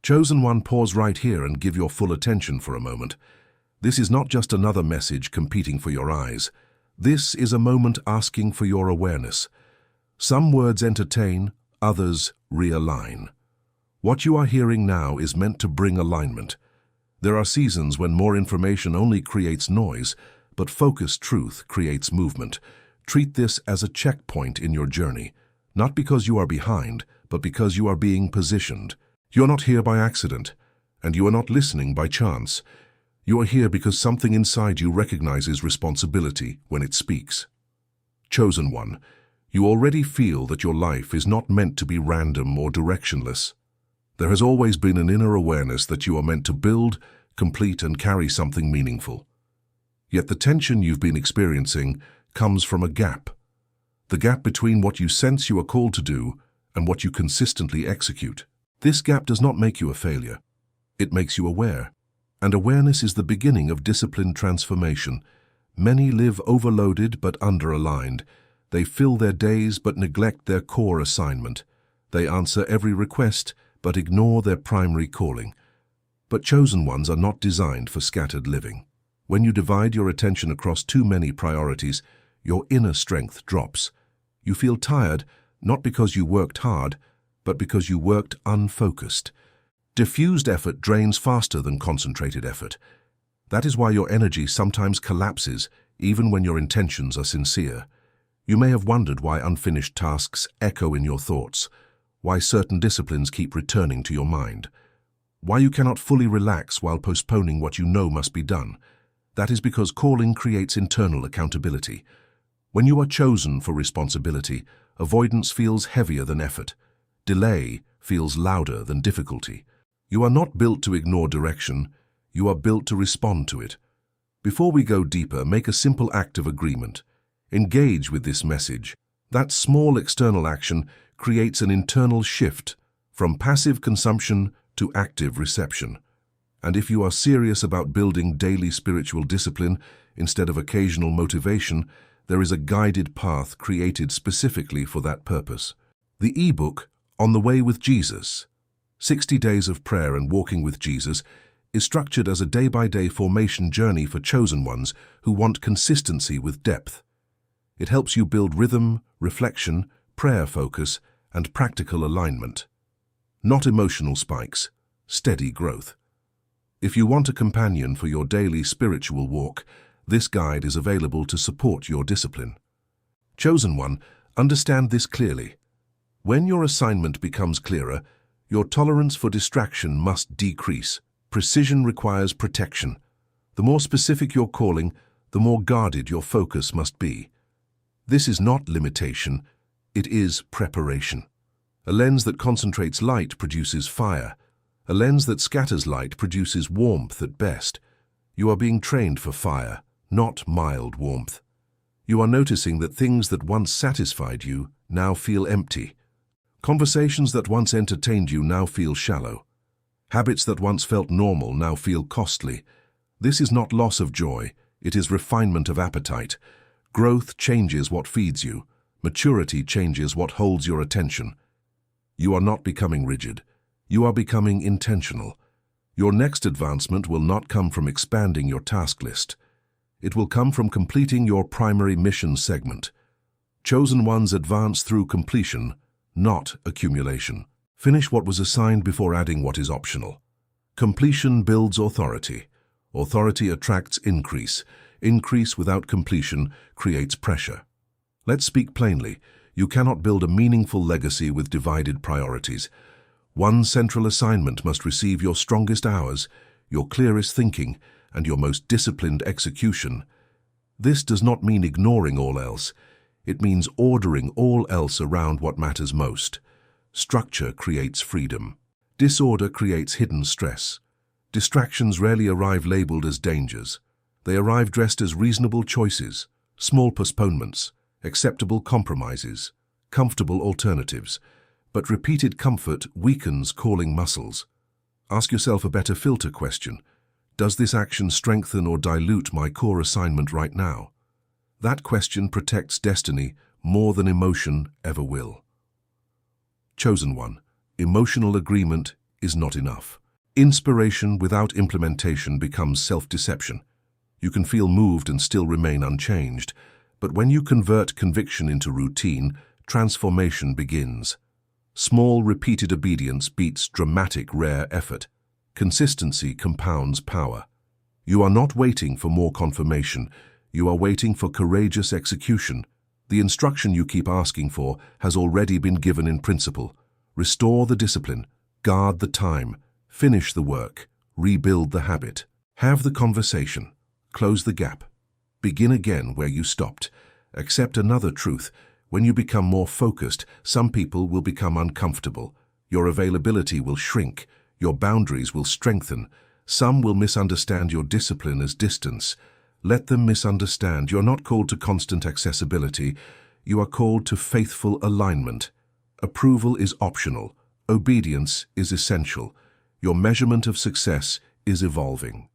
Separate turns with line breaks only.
Chosen one, pause right here and give your full attention for a moment. This is not just another message competing for your eyes. This is a moment asking for your awareness. Some words entertain, others realign. What you are hearing now is meant to bring alignment. There are seasons when more information only creates noise, but focused truth creates movement. Treat this as a checkpoint in your journey, not because you are behind, but because you are being positioned. You are not here by accident, and you are not listening by chance. You are here because something inside you recognizes responsibility when it speaks. Chosen one, you already feel that your life is not meant to be random or directionless. There has always been an inner awareness that you are meant to build, complete, and carry something meaningful. Yet the tension you've been experiencing comes from a gap. The gap between what you sense you are called to do and what you consistently execute. This gap does not make you a failure. It makes you aware. And awareness is the beginning of disciplined transformation. Many live overloaded but underaligned. They fill their days but neglect their core assignment. They answer every request but ignore their primary calling. But chosen ones are not designed for scattered living. When you divide your attention across too many priorities, your inner strength drops. You feel tired, not because you worked hard, but because you worked unfocused. Diffused effort drains faster than concentrated effort. That is why your energy sometimes collapses, even when your intentions are sincere. You may have wondered why unfinished tasks echo in your thoughts, why certain disciplines keep returning to your mind, why you cannot fully relax while postponing what you know must be done. That is because calling creates internal accountability. When you are chosen for responsibility, avoidance feels heavier than effort. Delay feels louder than difficulty. You are not built to ignore direction, you are built to respond to it. Before we go deeper, make a simple act of agreement. Engage with this message. That small external action creates an internal shift from passive consumption to active reception. And if you are serious about building daily spiritual discipline instead of occasional motivation, there is a guided path created specifically for that purpose. The ebook, On the Way with Jesus, 60 Days of Prayer and Walking with Jesus, is structured as a day-by-day formation journey for chosen ones who want consistency with depth. It helps you build rhythm, reflection, prayer focus, and practical alignment. Not emotional spikes, steady growth. If you want a companion for your daily spiritual walk, this guide is available to support your discipline. Chosen one, understand this clearly. When your assignment becomes clearer, your tolerance for distraction must decrease. Precision requires protection. The more specific your calling, the more guarded your focus must be. This is not limitation, it is preparation. A lens that concentrates light produces fire. A lens that scatters light produces warmth at best. You are being trained for fire, not mild warmth. You are noticing that things that once satisfied you now feel empty. Conversations that once entertained you now feel shallow. Habits that once felt normal now feel costly. This is not loss of joy, it is refinement of appetite. Growth changes what feeds you. Maturity changes what holds your attention. You are not becoming rigid. You are becoming intentional. Your next advancement will not come from expanding your task list. It will come from completing your primary mission segment. Chosen ones advance through completion, not accumulation. Finish what was assigned before adding what is optional. Completion builds authority. Authority attracts increase. Increase without completion creates pressure. Let's speak plainly. You cannot build a meaningful legacy with divided priorities. One central assignment must receive your strongest hours, your clearest thinking, and your most disciplined execution. This does not mean ignoring all else. It means ordering all else around what matters most. Structure creates freedom. Disorder creates hidden stress. Distractions rarely arrive labeled as dangers. They arrive dressed as reasonable choices, small postponements, acceptable compromises, comfortable alternatives. But repeated comfort weakens calling muscles. Ask yourself a better filter question. Does this action strengthen or dilute my core assignment right now? That question protects destiny more than emotion ever will. Chosen one, emotional agreement is not enough. Inspiration without implementation becomes self-deception. You can feel moved and still remain unchanged, but when you convert conviction into routine, transformation begins. Small, repeated obedience beats dramatic, rare effort. Consistency compounds power. You are not waiting for more confirmation. You are waiting for courageous execution. The instruction you keep asking for has already been given in principle. Restore the discipline, guard the time, finish the work, rebuild the habit. Have the conversation, close the gap. Begin again where you stopped. Accept another truth. When you become more focused, some people will become uncomfortable. Your availability will shrink. Your boundaries will strengthen. Some will misunderstand your discipline as distance. Let them misunderstand. You're not called to constant accessibility. You are called to faithful alignment. Approval is optional. Obedience is essential. Your measurement of success is evolving.